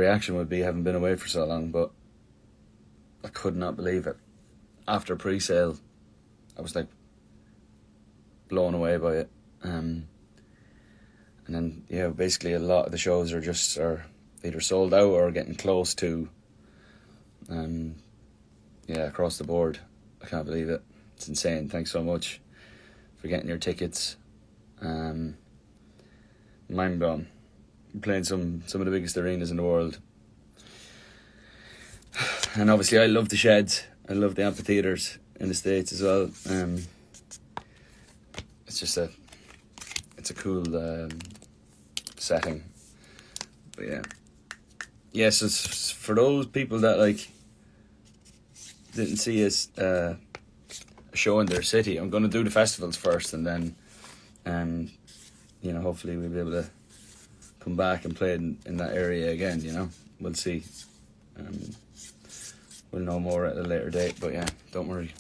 reaction would be, having been away for so long, but I could not believe it. After pre-sale, I was like blown away by it. And then, yeah, basically a lot of the shows are either sold out or getting close to. Yeah, across the board. I can't believe it. It's insane. Thanks so much for getting your tickets. Mind blown. Playing some of the biggest arenas in the world. And obviously I love the sheds. I love the amphitheatres in the States as well. It's just a cool setting. But yeah. Yes, it's for those people that like didn't see a show in their city. I'm going to do the festivals first, and then hopefully we'll be able to come back and play in that area again. We'll see. We'll know more at a later date, but yeah, don't worry.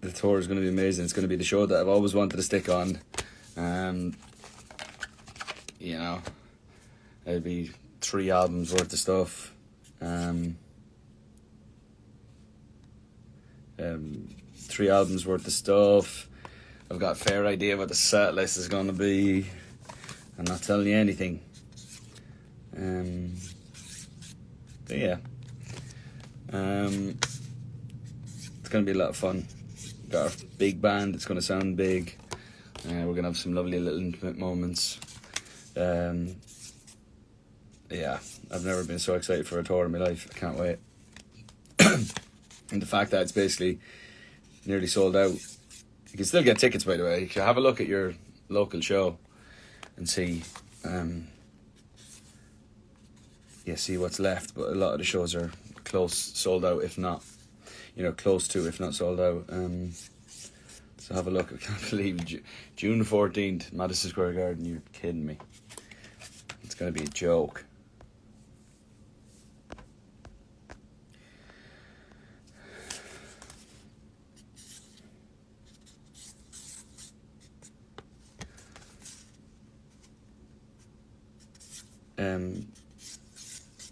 The tour is going to be amazing. It's going to be the show that I've always wanted to stick on. It'll be 3 albums worth of stuff. 3 albums worth of stuff. I've got a fair idea what the set list is going to be. I'm not telling you anything. But yeah. It's going to be a lot of fun. Got our big band. It's going to sound big. We're going to have some lovely little intimate moments. Yeah, I've never been so excited for a tour in my life. I can't wait. And the fact that it's basically nearly sold out. You can still get tickets, by the way. You can have a look at your local show and see see what's left. But a lot of the shows are sold out, if not, close to, if not sold out. So have a look. I can't believe June the 14th, Madison Square Garden. You're kidding me. It's going to be a joke.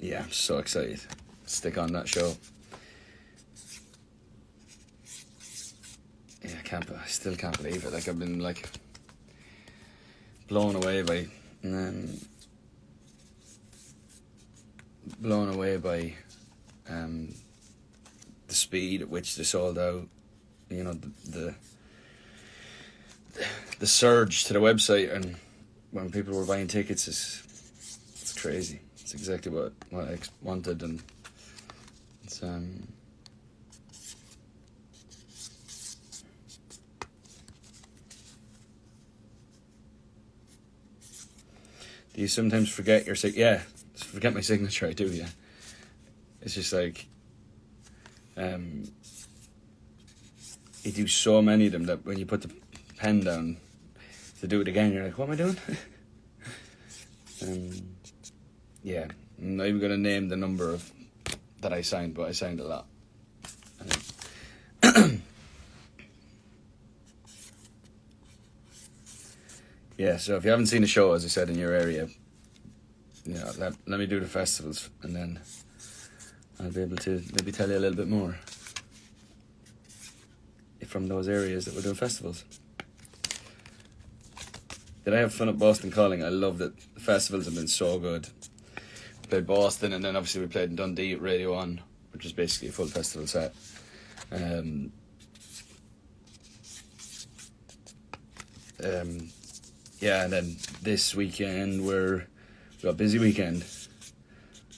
Yeah, I'm so excited. Stick on that show. Yeah, I still can't believe it. Like, I've been like blown away by the speed at which they sold out. The surge to the website, and when people were buying tickets, it's crazy. It's exactly what I wanted, and it's do you sometimes forget your yeah, forget my signature? I do, yeah. It's just like you do so many of them that when you put the pen down to do it again, you're like, what am I doing? Yeah, I'm not even going to name the number that I signed, but I signed a lot. Yeah, so if you haven't seen a show, as I said, in your area, let me do the festivals, and then I'll be able to maybe tell you a little bit more from those areas that we're doing festivals. Did I have fun at Boston Calling? I loved it. The festivals have been so good. We played Boston, and then obviously we played in Dundee at Radio 1, which is basically a full festival set. Yeah, and then this weekend we've got a busy weekend.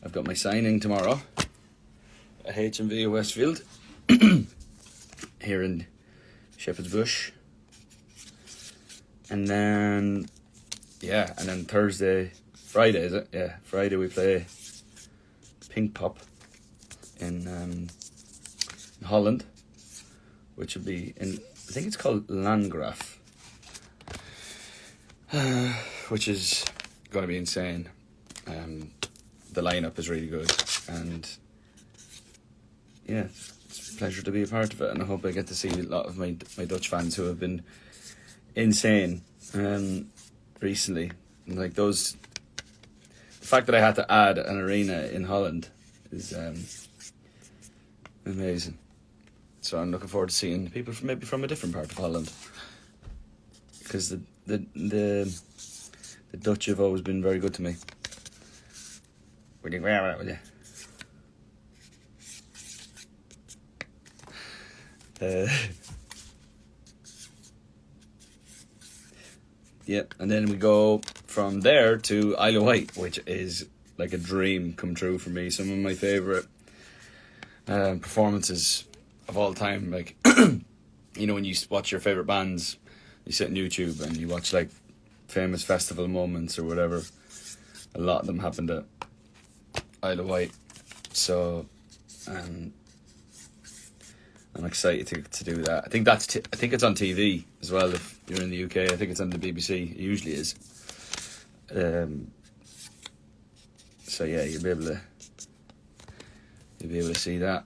I've got my signing tomorrow at HMV Westfield here in Shepherd's Bush. And then Friday, is it? Yeah, Friday we play Pink Pop in Holland, which will be in, I think it's called Landgraf. which is going to be insane. The lineup is really good, and yeah, it's a pleasure to be a part of it, and I hope I get to see a lot of my Dutch fans who have been insane recently. And like those, the fact that I had to add an arena in Holland is amazing. So I'm looking forward to seeing people from maybe from a different part of Holland, because the Dutch have always been very good to me. Will you wear it, will you? Yep, and then we go from there to Isle of Wight, which is like a dream come true for me. Some of my favourite performances of all time. Like, you know, when you watch your favourite bands, you sit on YouTube and you watch like famous festival moments or whatever. A lot of them happened at Isle of Wight. So I'm excited to do that. I think I think it's on TV as well. If you're in the UK, I think it's on the BBC. It usually is. So yeah, you'll be able to see that.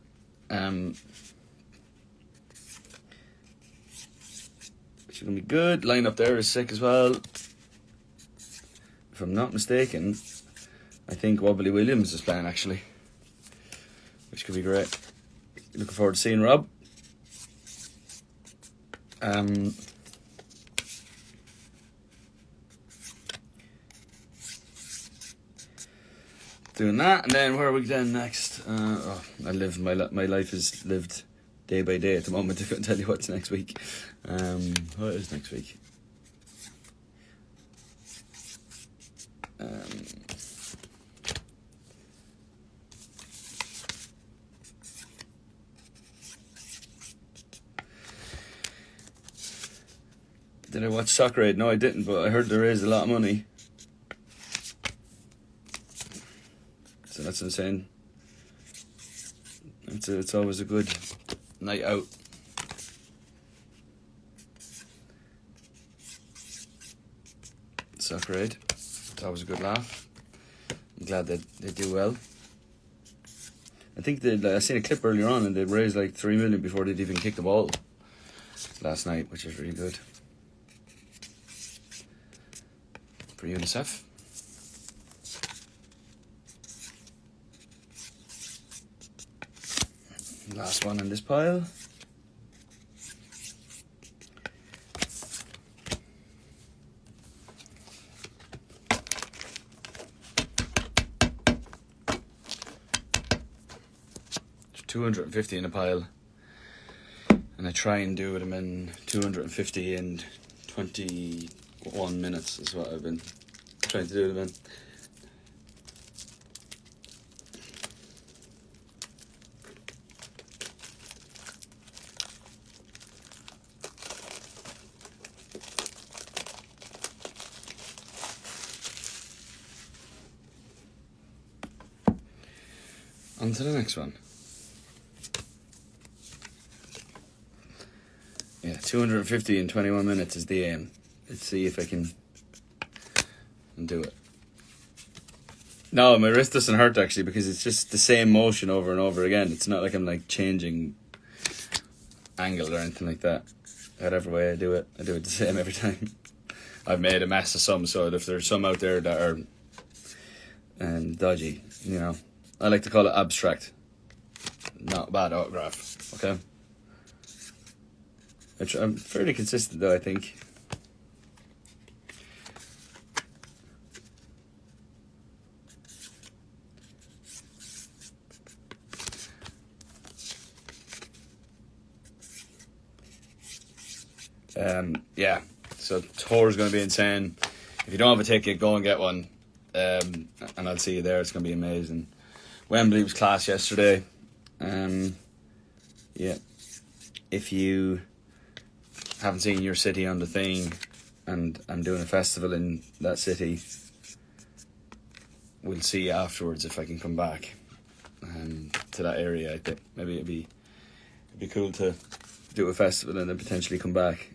Which is gonna be good. Lineup there is sick as well. If I'm not mistaken, I think Wobbly Williams is playing actually, which could be great. Looking forward to seeing Rob. Doing that, and then where are we then next? I live my life is lived day by day at the moment. I couldn't tell you what's next week. What is next week? Did I watch Soccer Aid? No, I didn't, but I heard they raised a lot of money. So that's insane. It's always a good night out. Soccer Aid. It's always a good laugh. I'm glad that they do well. I think I seen a clip earlier on and they raised like 3 million before they'd even kick the ball last night, which is really good. For UNICEF. Last one in this pile. There's 250 in a pile. And I try and do them in 250 in 21 minutes is what I've been trying to do them in. On to the next one. Yeah, 250 in 21 minutes is the aim. Let's see if I can do it. No, my wrist doesn't hurt actually because it's just the same motion over and over again. It's not like I'm like changing angle or anything like that. Whatever way I do it the same every time. I've made a mess of some, so if there's some out there that are dodgy, you know, I like to call it abstract. Not a bad autograph, okay? I'm fairly consistent though, I think. Yeah, so tour is going to be insane. If you don't have a ticket, go and get one. And I'll see you there. It's going to be amazing. Wembley was class yesterday. Yeah, if you haven't seen your city on the thing, and I'm doing a festival in that city, we'll see afterwards if I can come back to that area. I think maybe it'd be cool to do a festival and then potentially come back,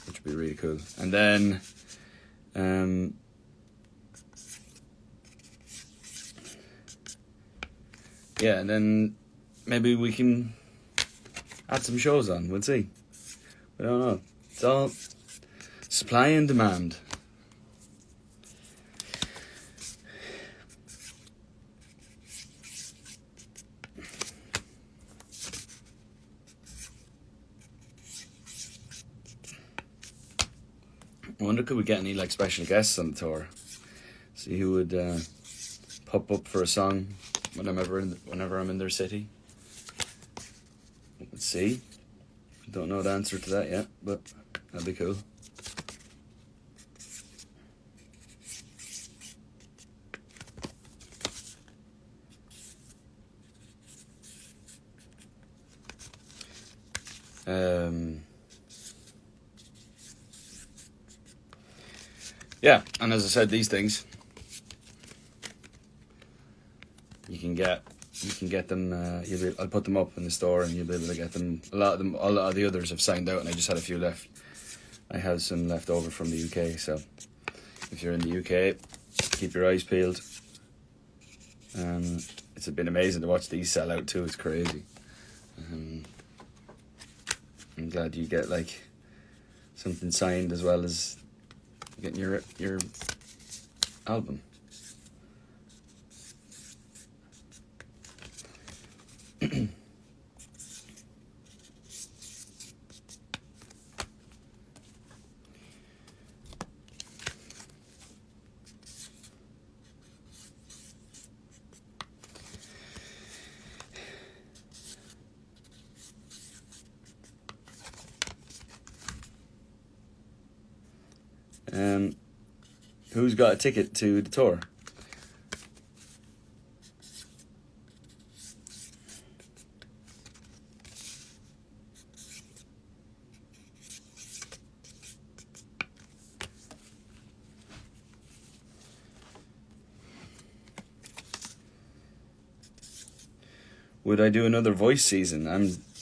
which would be really cool. And then, yeah, and then maybe we can add some shows on. We'll see. I don't know. It's all supply and demand. I wonder, could we get any like special guests on the tour? See who would pop up for a song whenever I'm in their city. Let's see. Don't know the answer to that yet, but that'd be cool. Yeah, and as I said, these things you can get them. I'll put them up in the store, and you'll be able to get them. A lot of the others have signed out, and I just had a few left. I have some left over from the UK, so if you're in the UK, keep your eyes peeled. It's been amazing to watch these sell out too. It's crazy. I'm glad you get like something signed as well as getting your album. Who's got a ticket to the tour? Would I do another voice season?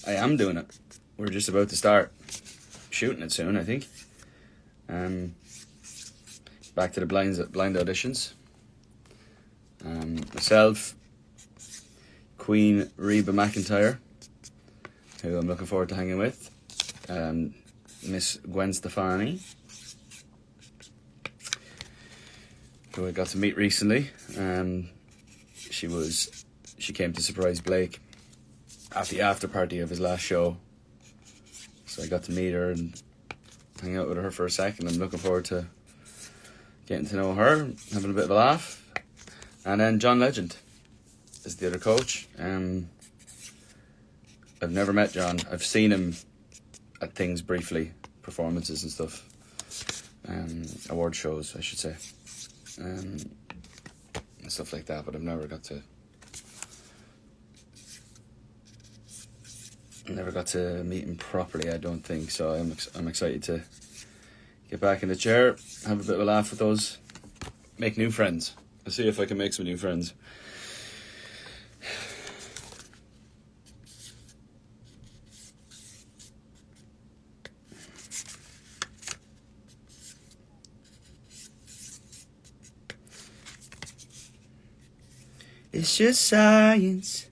I am doing it. We're just about to start shooting it soon, I think. Back to the blind auditions. Myself, Queen Reba McEntire, who I'm looking forward to hanging with, Miss Gwen Stefani, who I got to meet recently. She came to surprise Blake at the after party of his last show, so I got to meet her and hang out with her for a second. I'm looking forward to getting to know her, having a bit of a laugh. And then John Legend is the other coach. I've never met John. I've seen him at things briefly, performances and stuff, award shows, I should say, and stuff like that. But I've never got to meet him properly, I don't think. So I'm excited to get back in the chair, have a bit of a laugh with those, make new friends. I'll see if I can make some new friends. It's just science.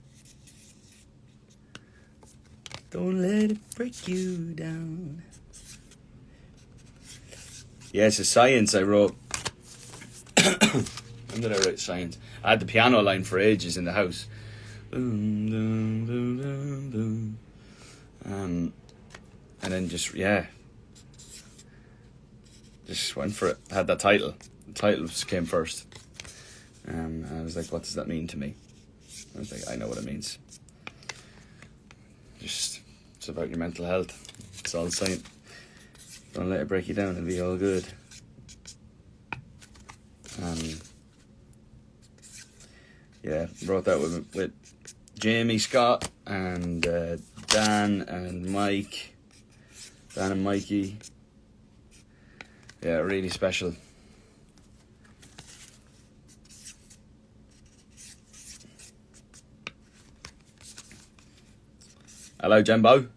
Don't let it break you down. Yes, it's science I wrote. When did I write science? I had the piano line for ages in the house. And then just went for it. I had that title. The title came first. And I was like, what does that mean to me? I was like, I know what it means. It's about your mental health. It's all science. Don't let it break you down, it'll be all good. Wrote that with Jamie, Scott, and Dan and Mike. Dan and Mikey. Yeah, really special. Hello, Jembo.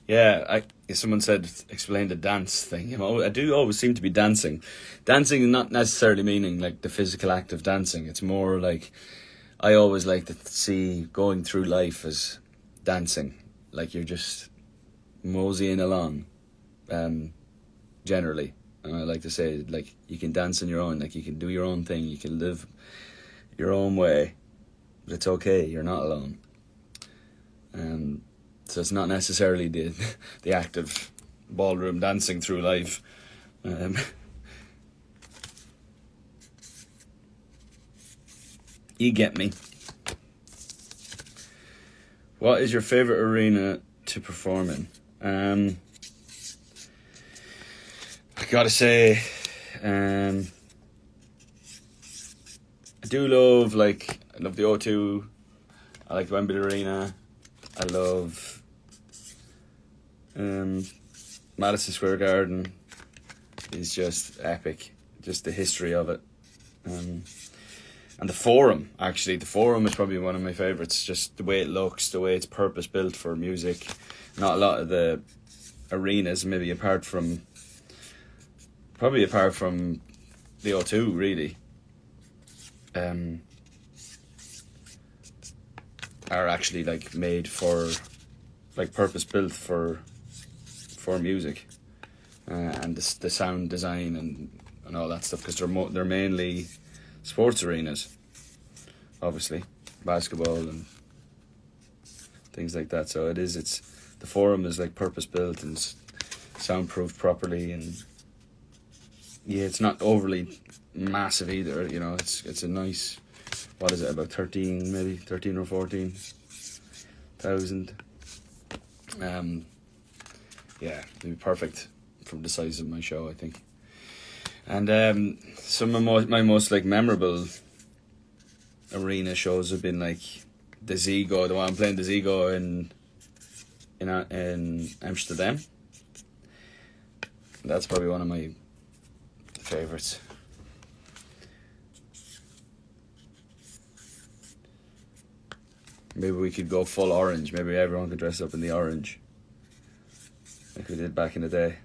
Yeah, someone said explain the dance thing. I do always seem to be dancing. Dancing not necessarily meaning like the physical act of dancing. It's more like I always like to see going through life as dancing. Like you're just moseying along, generally. And I like to say like you can dance on your own. Like you can do your own thing. You can live your own way, but it's okay. You're not alone. So it's not necessarily the act of ballroom dancing through life. You get me. What is your favourite arena to perform in? I gotta say, I do love I love the O2. I like Wembley Arena. I love Madison Square Garden is just epic. Just the history of it. And the Forum, actually. The Forum is probably one of my favourites. Just the way it looks, the way it's purpose-built for music. Not a lot of the arenas, maybe apart from the O2, really. Are actually made for purpose-built for music, and the sound design and all that stuff, because they're mainly sports arenas, obviously basketball and things like that. So it's the Forum is purpose-built and soundproofed properly, and yeah, it's not overly massive either. It's a nice, what is it, about 13 or 14,000. Yeah, it'd be perfect from the size of my show, I think. And some of my most memorable arena shows have been the Zigo, the one I'm playing, the Zigo in Amsterdam. That's probably one of my favourites. Maybe we could go full orange. Maybe everyone could dress up in the orange, like we did back in the day.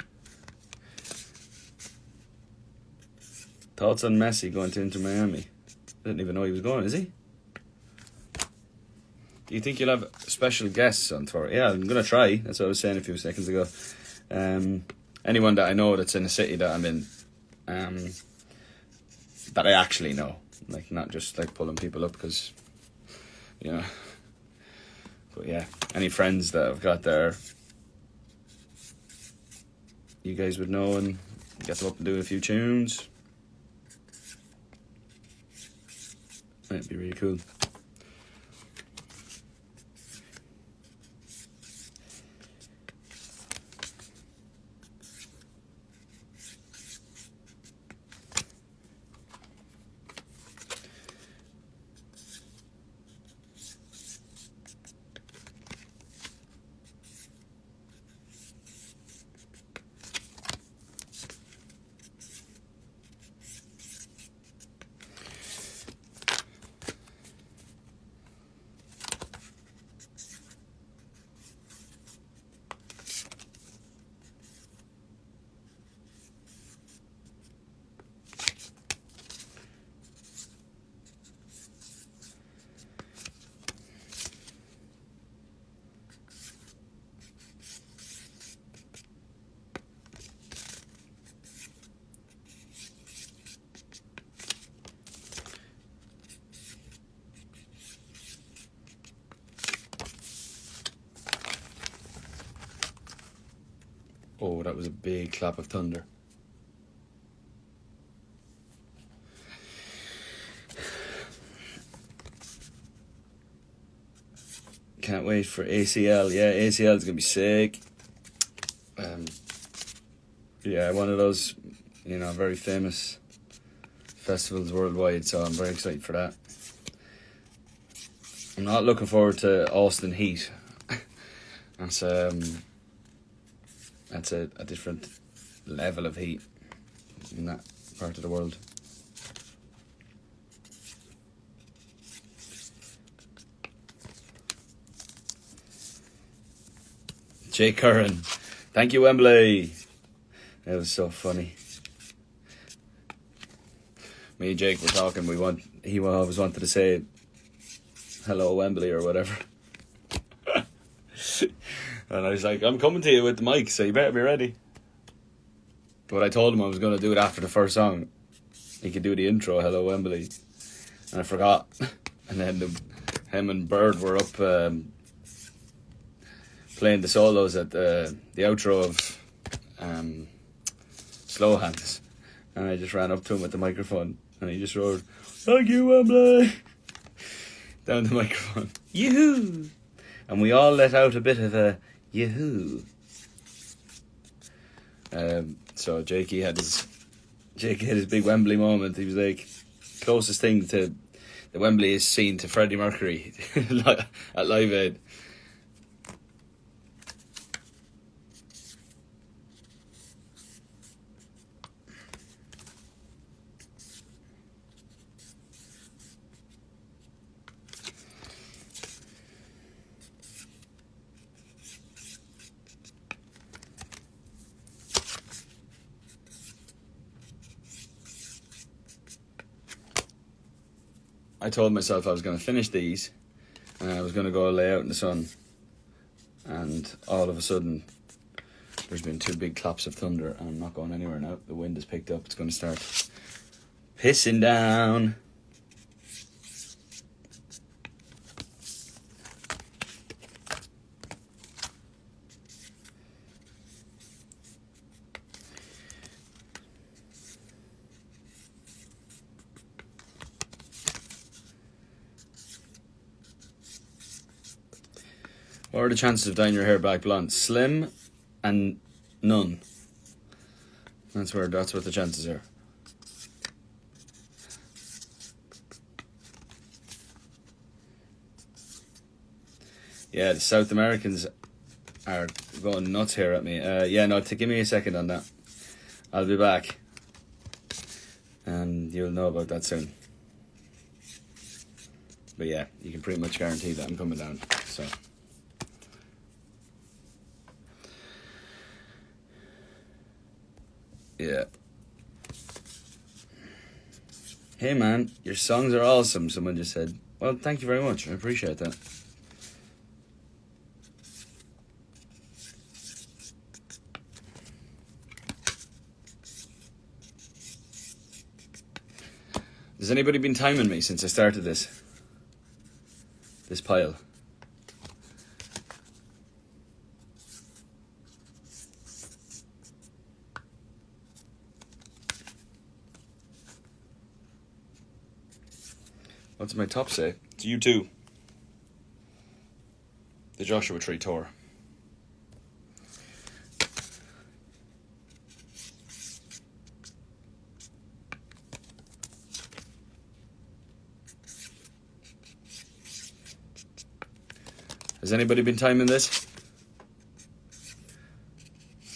Thoughts on Messi going to Inter Miami? I didn't even know he was going, is he? Do you think you'll have special guests on tour? Yeah, I'm going to try. That's what I was saying a few seconds ago. Anyone that I know that's in a city that I'm in, that I actually know. Not just pulling people up because, But yeah, any friends that I've got there, you guys would know and get them up and do a few tunes. Might be really cool. Oh, that was a big clap of thunder. Can't wait for ACL. Yeah, ACL is going to be sick. Yeah, one of those, very famous festivals worldwide, so I'm very excited for that. I'm not looking forward to Austin Heat. That's a different level of heat in that part of the world. Jake Curran. Thank you, Wembley. It was so funny. Me and Jake were talking. He always wanted to say hello, Wembley, or whatever. And I was like, I'm coming to you with the mic, so you better be ready. But I told him I was going to do it after the first song. He could do the intro, Hello Wembley. And I forgot. And then him and Bird were up playing the solos at the outro of Slow Hands. And I just ran up to him with the microphone. And he just roared, "Thank you, Wembley!" down the microphone. Yoo-hoo! And we all let out a bit of a yoo-hoo. So Jake had his big Wembley moment. He was like, closest thing to the Wembley is seen to Freddie Mercury at Live Aid. I told myself I was going to finish these and I was going to go lay out in the sun, and all of a sudden there's been 2 big claps of thunder and I'm not going anywhere now. The wind has picked up. It's going to start pissing down. What are the chances of dyeing your hair black blonde? Slim and none. That's what the chances are. Yeah, the South Americans are going nuts here at me. Give me a second on that. I'll be back. And you'll know about that soon. But yeah, you can pretty much guarantee that I'm coming down. So... yeah. Hey man, your songs are awesome, someone just said. Well, thank you very much. I appreciate that. Has anybody been timing me since I started this pile? What's my top say? It's U2. The Joshua Tree Tour. Has anybody been timing this?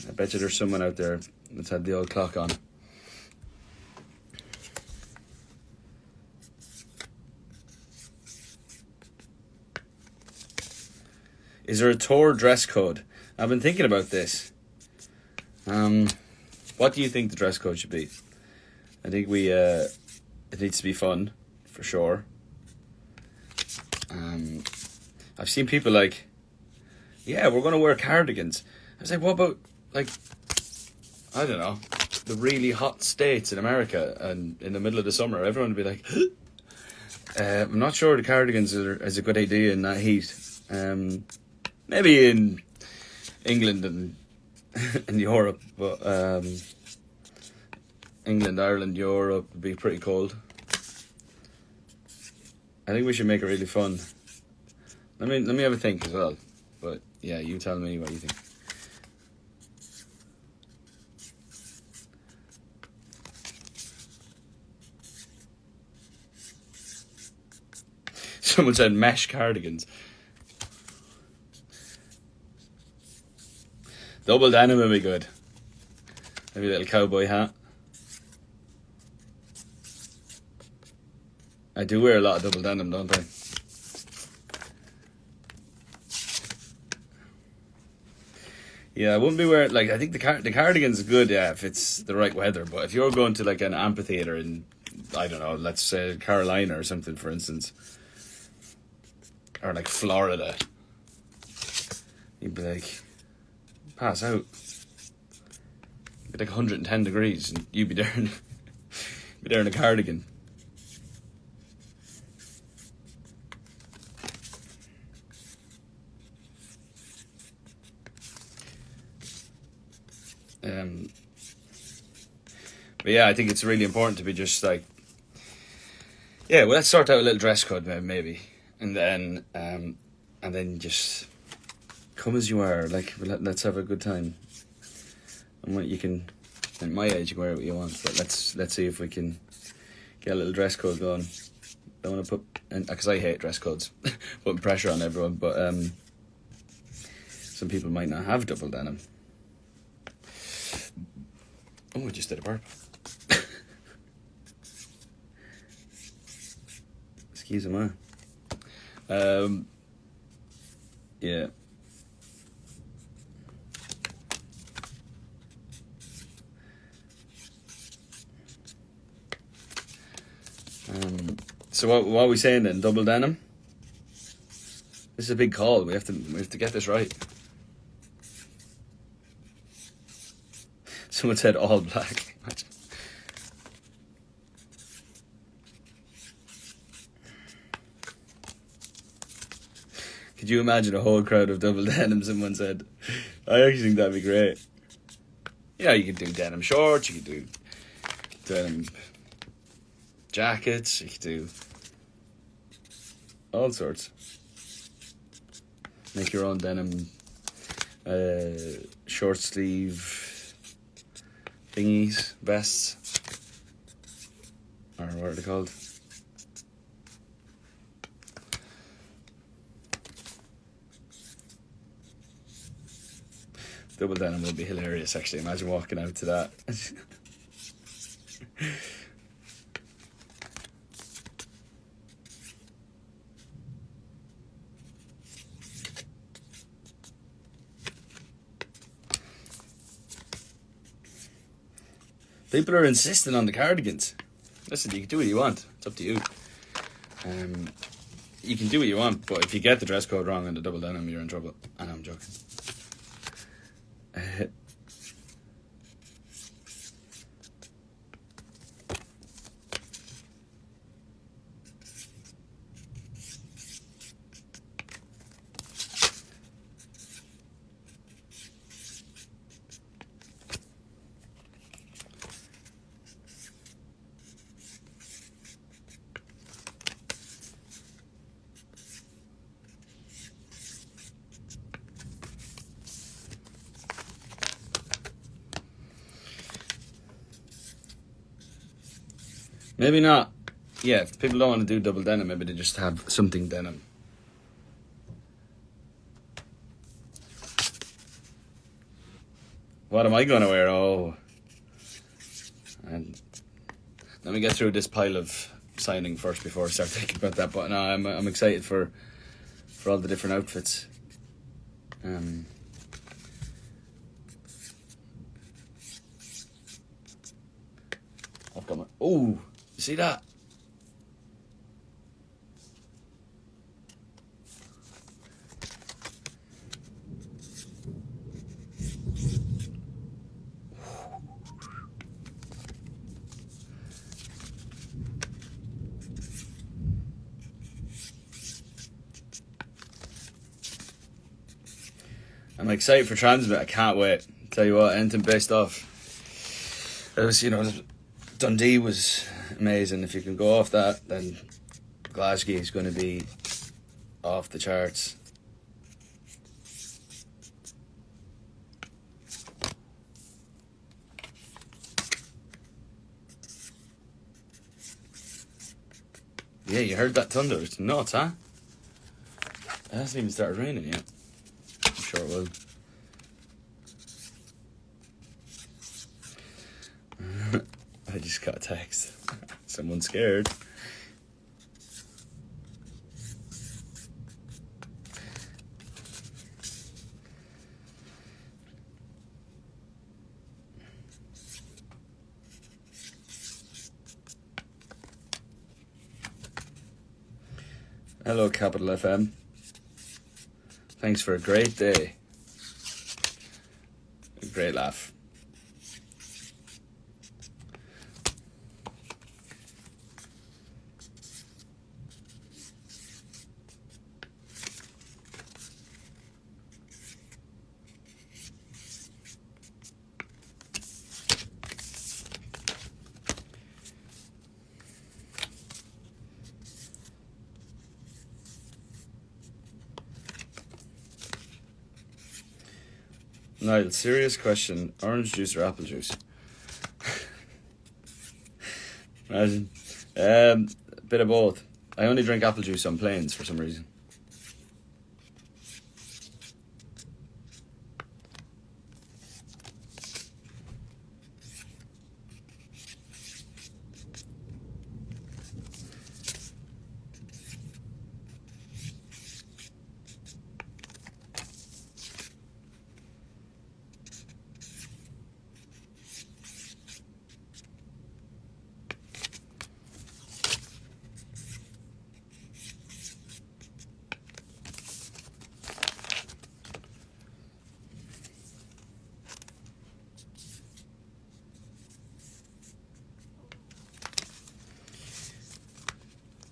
I bet you there's someone out there that's had the old clock on. Is there a tour dress code? I've been thinking about this. What do you think the dress code should be? I think it needs to be fun, for sure. I've seen people like, yeah, we're going to wear cardigans. I was like, what about, like, I don't know, the really hot states in America and in the middle of the summer? Everyone would be like, I'm not sure the cardigans is a good idea in that heat. Maybe in England and in Europe, but England, Ireland, Europe would be pretty cold. I think we should make it really fun. Let me have a think as well. But yeah, you tell me what you think. Someone said mesh cardigans. Double denim would be good. Maybe a little cowboy hat. I do wear a lot of double denim, don't I? Yeah, I wouldn't be wearing, like, I think the cardigan's good, yeah, if it's the right weather. But if you're going to like an amphitheater in, I don't know, let's say Carolina or something, for instance, or like Florida, you'd be like, pass out. It'd be like 110 degrees, and you'd be there in a cardigan. But yeah, I think it's really important to be just like, yeah, well, let's sort out a little dress code maybe, and then just come as you are. Like, let's have a good time. And what you can, at my age, you can wear what you want. But let's see if we can get a little dress code going. Don't want to put, because I hate dress codes, putting pressure on everyone. But some people might not have double denim. Oh, I just did a burp. Excuse me. Yeah. So what are we saying then? Double denim? This is a big call. We have to get this right. Someone said all black. Could you imagine a whole crowd of double denim? Someone said. I actually think that'd be great. Yeah, you could do denim shorts. You could do denim jackets. You could do all sorts. Make your own denim short sleeve thingies, vests, or what are they called? Double denim would be hilarious, actually. Imagine walking out to that. People are insisting on the cardigans. Listen, you can do what you want. It's up to you. You can do what you want, but if you get the dress code wrong on the double denim, you're in trouble. And I'm joking. Maybe not. Yeah, if people don't want to do double denim, maybe they just have something denim. What am I going to wear? Oh. And let me get through this pile of signing first before I start thinking about that. But no, I'm excited for all the different outfits. I've got my... Oh, you see that? I'm excited for Transmit. I can't wait. Tell you what, anything based off. It was, Dundee was amazing. If you can go off that, then Glasgow is going to be off the charts. Yeah, you heard that thunder. It's nuts, huh? It hasn't even started raining yet. I'm sure it will. I just got a text. Someone's scared. Hello, Capital FM. Thanks for a great day. A great laugh. Niall, serious question. Orange juice or apple juice? Imagine. A bit of both. I only drink apple juice on planes for some reason.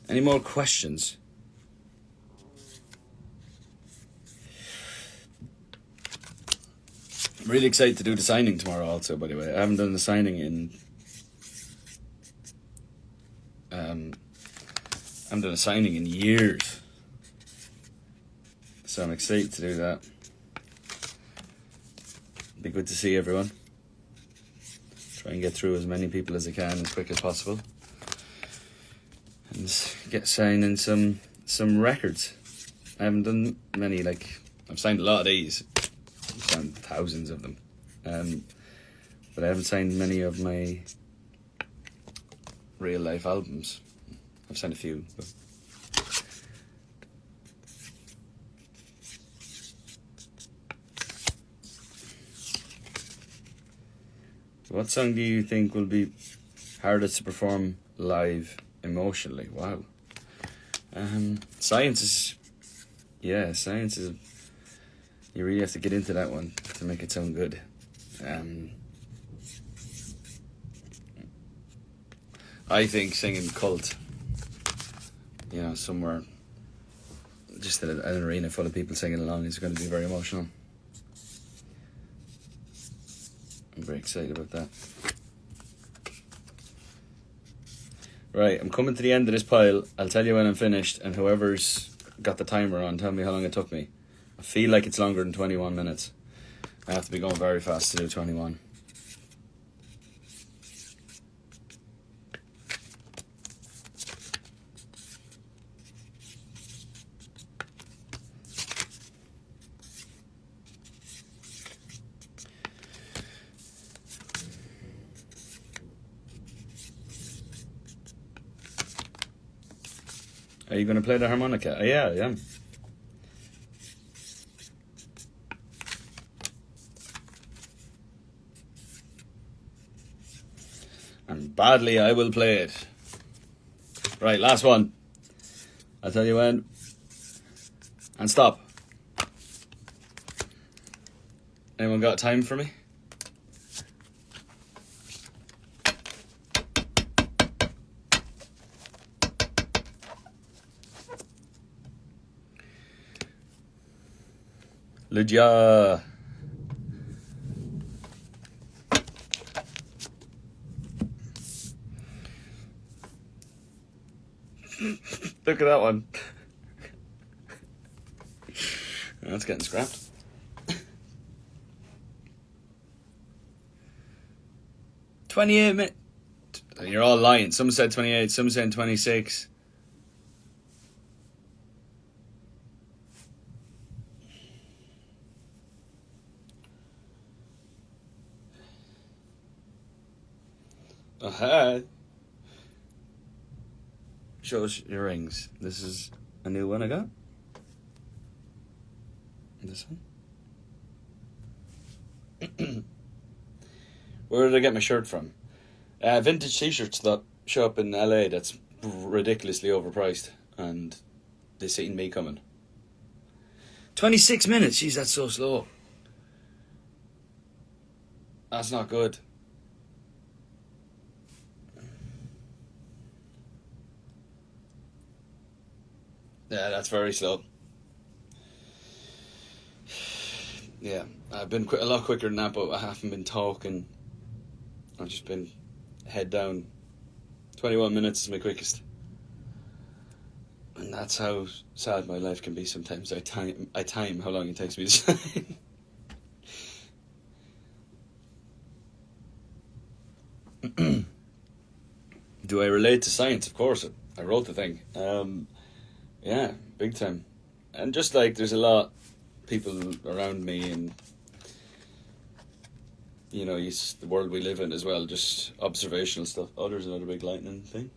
Any more questions? I'm really excited to do the signing tomorrow also, by the way. I haven't done the signing in... I haven't done a signing in years. So I'm excited to do that. Be good to see everyone. Try and get through as many people as I can as quick as possible. And get signing some records. I haven't done many, I've signed a lot of these. I've signed thousands of them. But I haven't signed many of my real life albums. I've signed a few. But what song do you think will be hardest to perform live emotionally? Wow. Science is... You really have to get into that one to make it sound good. I think singing Cult, somewhere, just an arena full of people singing along is going to be very emotional. I'm very excited about that. Right, I'm coming to the end of this pile. I'll tell you when I'm finished, and whoever's got the timer on, tell me how long it took me. I feel like it's longer than 21 minutes. I have to be going very fast to do 21. Are you going to play the harmonica? Oh, yeah, I am. And badly I will play it. Right, last one. I'll tell you when. And stop. Anyone got time for me? Lydia. Look at that one. That's getting scrapped. 28 minutes. You're all lying. Some said 28, some said 26. Show us your rings. This is a new one I got. This one. Where did I get my shirt from? Vintage t-shirts that show up in LA that's ridiculously overpriced, and They seen me coming. 26 minutes. Jeez, that's so slow. That's not good. Yeah, that's very slow. Yeah, I've been a lot quicker than that, but I haven't been talking. I've just been head down. 21 minutes is my quickest. And that's how sad my life can be sometimes. I time how long it takes me to sign. Do I relate to science? Of course. I wrote the thing. Yeah, big time. And just like there's a lot of people around me and the world we live in as well, just observational stuff. Oh, there's another big lightning thing.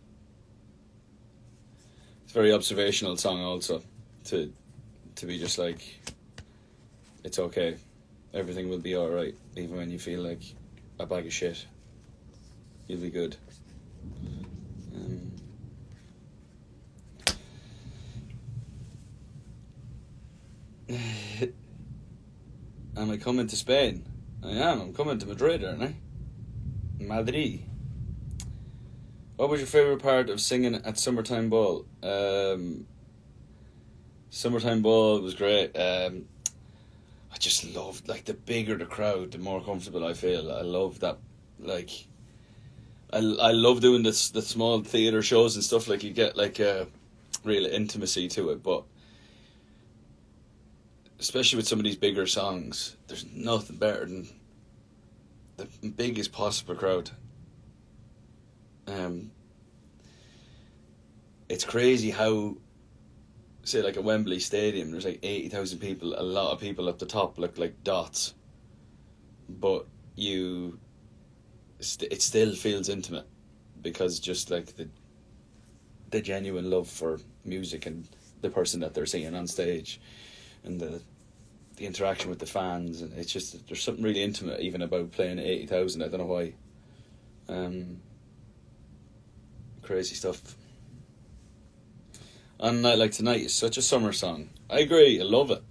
It's a very observational song also, to be just like, it's okay, everything will be alright, even when you feel like a bag of shit, you'll be good. Am I coming to Spain? I am. I'm coming to Madrid, aren't I? Madrid. What was your favourite part of singing at Summertime Ball? Summertime Ball was great. I just loved, like, the bigger the crowd, the more comfortable I feel. I love that, like, I love doing the small theatre shows and stuff. Like, you get, like, a real intimacy to it, but especially with some of these bigger songs, there's nothing better than the biggest possible crowd. It's crazy how, say, like a Wembley Stadium, there's like 80,000 people, a lot of people at the top look like dots, but it still feels intimate, because just like the genuine love for music and the person that they're seeing on stage, and the interaction with the fans, and it's just, there's something really intimate even about playing 80,000. I don't know why. Crazy stuff. On a Night Like Tonight is such a summer song. I agree, I love it.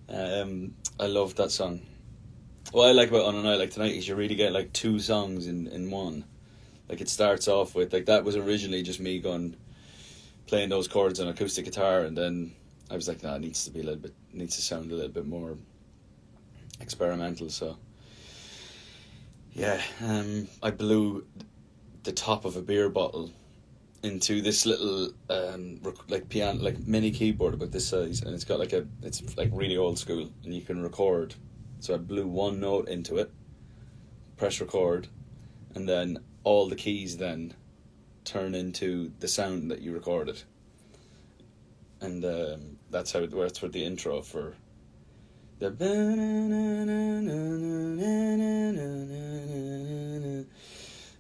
I love that song. What I like about On a Night Like Tonight is you really get like two songs in one. Like, it starts off with, like, that was originally just me playing those chords on acoustic guitar, and then I was like, nah, it needs to sound a little bit more experimental. So yeah, I blew the top of a beer bottle into this little like piano, like mini keyboard about this size, and it's got like it's like really old school, and you can record. So I blew one note into it, press record, and then all the keys then turn into the sound that you recorded. And that's how it works with the intro for the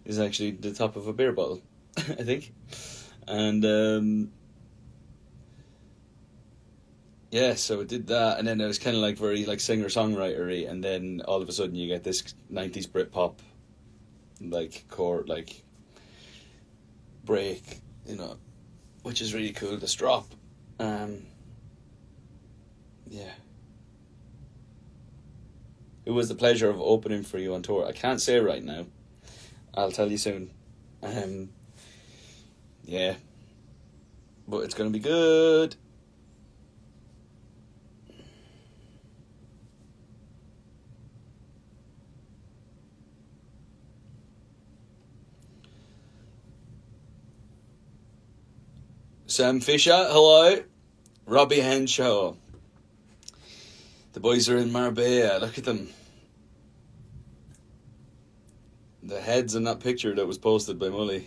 is actually the top of a beer bottle, I think. And yeah, so it did that, and then it was kind of like very like singer-songwriter-y, and then all of a sudden you get this 90s Britpop like chord, like break, which is really cool, this drop. Yeah. It was the pleasure of opening for you on tour. I can't say right now. I'll tell you soon. Yeah. But it's going to be good. Sam Fisher, hello. Robbie Henshaw. The boys are in Marbella. Look at them. The heads in that picture that was posted by Mully.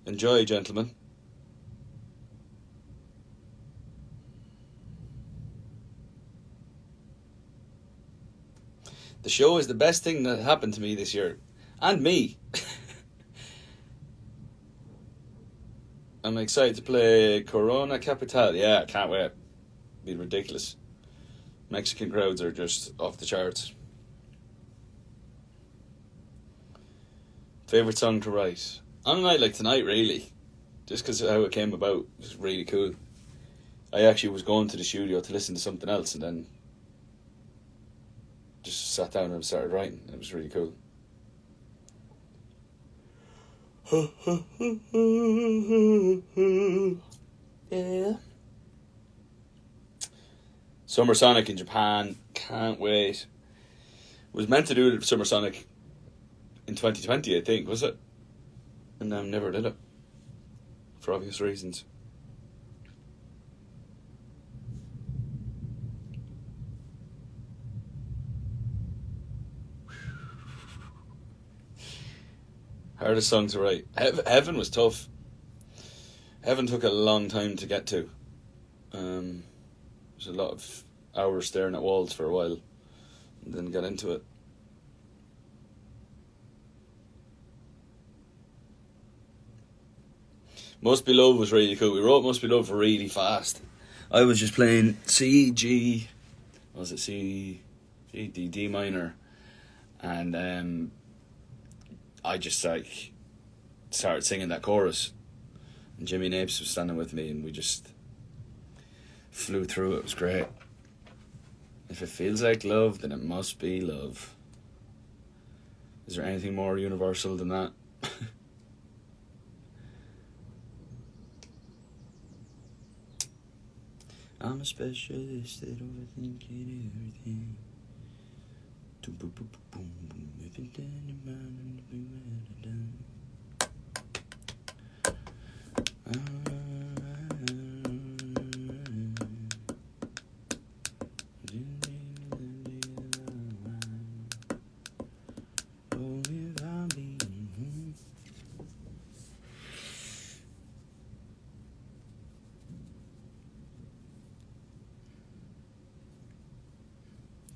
Enjoy, gentlemen. The show is the best thing that happened to me this year. And me. I'm excited to play Corona Capital. Yeah, I can't wait. Be ridiculous. Mexican crowds are just off the charts. Favourite song to write? On a Night Like Tonight, really. just because of how it came about. It was really cool. I actually was going to the studio to listen to something else, and then just sat down and started writing. It was really cool. Yeah. Summer Sonic in Japan. Can't wait. Was meant to do Summer Sonic in 2020, I think, was it? And never did it. For obvious reasons. Hardest song to write. Heaven was tough. Heaven took a long time to get to. There's a lot of hours staring at walls for a while, and then got into it. Must Be Love was really cool. We wrote Must Be Love really fast. I was just playing C, G, was it C, G, D minor, and I just started singing that chorus, and Jimmy Napes was standing with me, and we just flew through it. It was great. If it feels like love, then it must be love. Is there anything more universal than that? I'm a specialist at overthinking everything.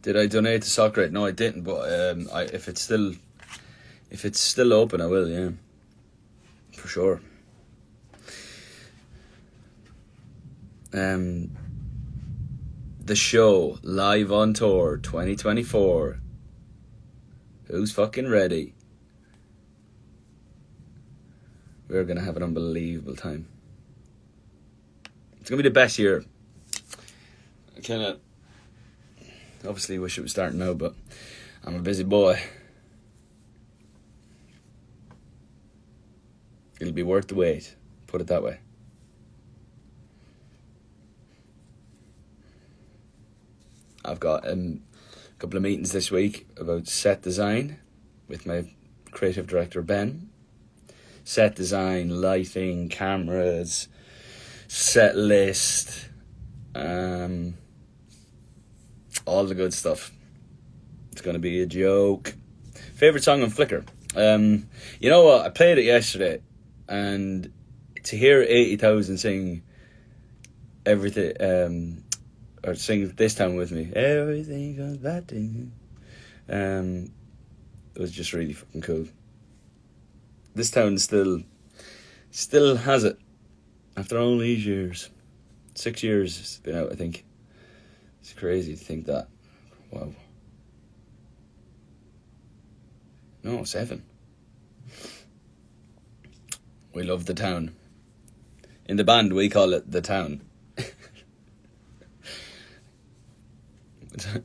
Did I donate to Soccer? No, I didn't. But if it's still open, I will. Yeah, for sure. The show live on tour 2024. Who's fucking ready? We're gonna have an unbelievable time. It's gonna be the best year. I kinda obviously wish it was starting now, but I'm a busy boy. It'll be worth the wait, put it that way. I've got a couple of meetings this week about set design with my creative director Ben. Set design, lighting, cameras, set list, all the good stuff. It's going to be a joke. Favourite song on Flickr? You know what? I played it yesterday, and to hear 80,000 sing everything, or sing This Time With Me, everything comes back to you, it was just really fucking cool. This town still has it after all these years. 6 years it's been out, I think. It's crazy to think that. Wow. No, 7. We love the town. In the band, we call it the town.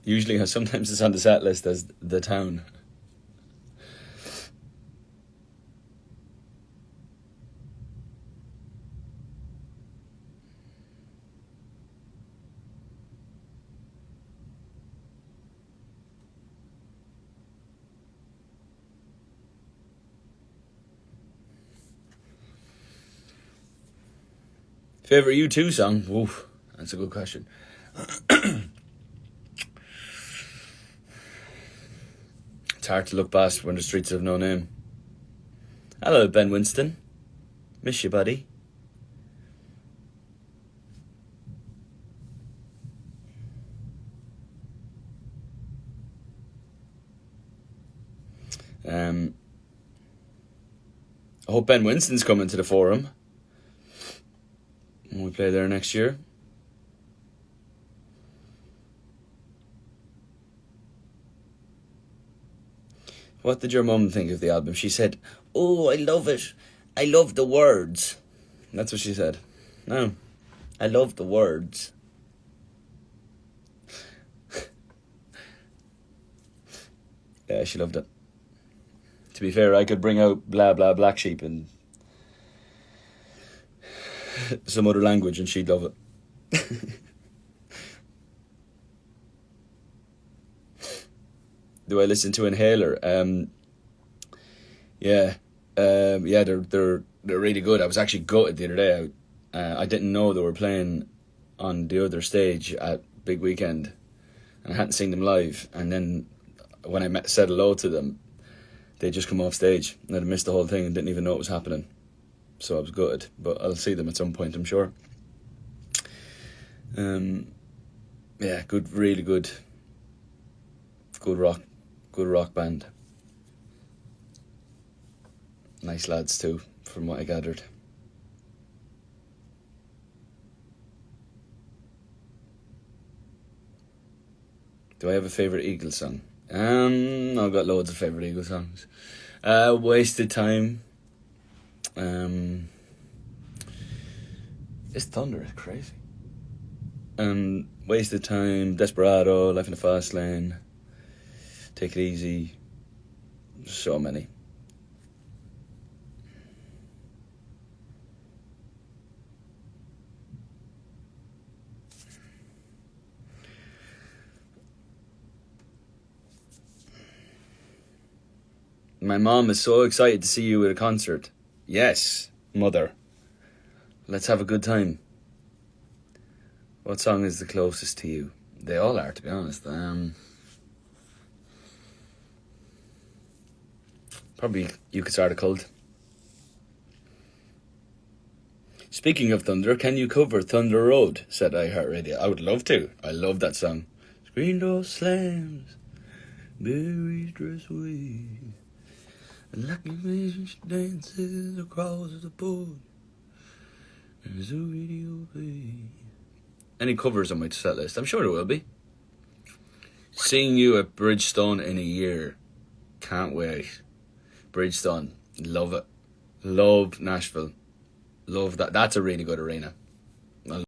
Usually, sometimes it's on the set list as the town. Favorite U2 song? Oof, that's a good question. It's hard to look past When the Streets Have No Name. Hello, Ben Winston. Miss you, buddy. I hope Ben Winston's coming to the Forum when we play there next year. What did your mum think of the album? She said, "Oh, I love it. I love the words." That's what she said. No, I love the words. Yeah, she loved it. To be fair, I could bring out blah blah black sheep in some other language and she'd love it. Do I listen to Inhaler? Yeah, they're really good. I was actually gutted the other day. I didn't know they were playing on the other stage at Big Weekend, and I hadn't seen them live. And then when I said hello to them, they just come off stage, and I'd missed the whole thing and didn't even know it was happening. So I was gutted, but I'll see them at some point, I'm sure. Yeah, good, really good rock band. Nice lads too, from what I gathered. Do I have a favourite Eagles song? I've got loads of favourite Eagles songs. Wasted Time. It's Thunder, it's crazy. Wasted Time, Desperado, Life in the Fast Lane, Take It Easy. So many. My mom is so excited to see you at a concert. Yes, mother. Let's have a good time. What song is the closest to you? They all are, to be honest. Probably You Could Start a Cult. Speaking of Thunder, can you cover Thunder Road? Said iHeartRadio. I would love to. I love that song. Screen door slams, berries dress away, and like a vision she dances across the board. There's a radio play. Any covers on my set list? I'm sure there will be. Seeing you at Bridgestone in a year. Can't wait. Bridgestone. Love it. Love Nashville. Love that. That's a really good arena.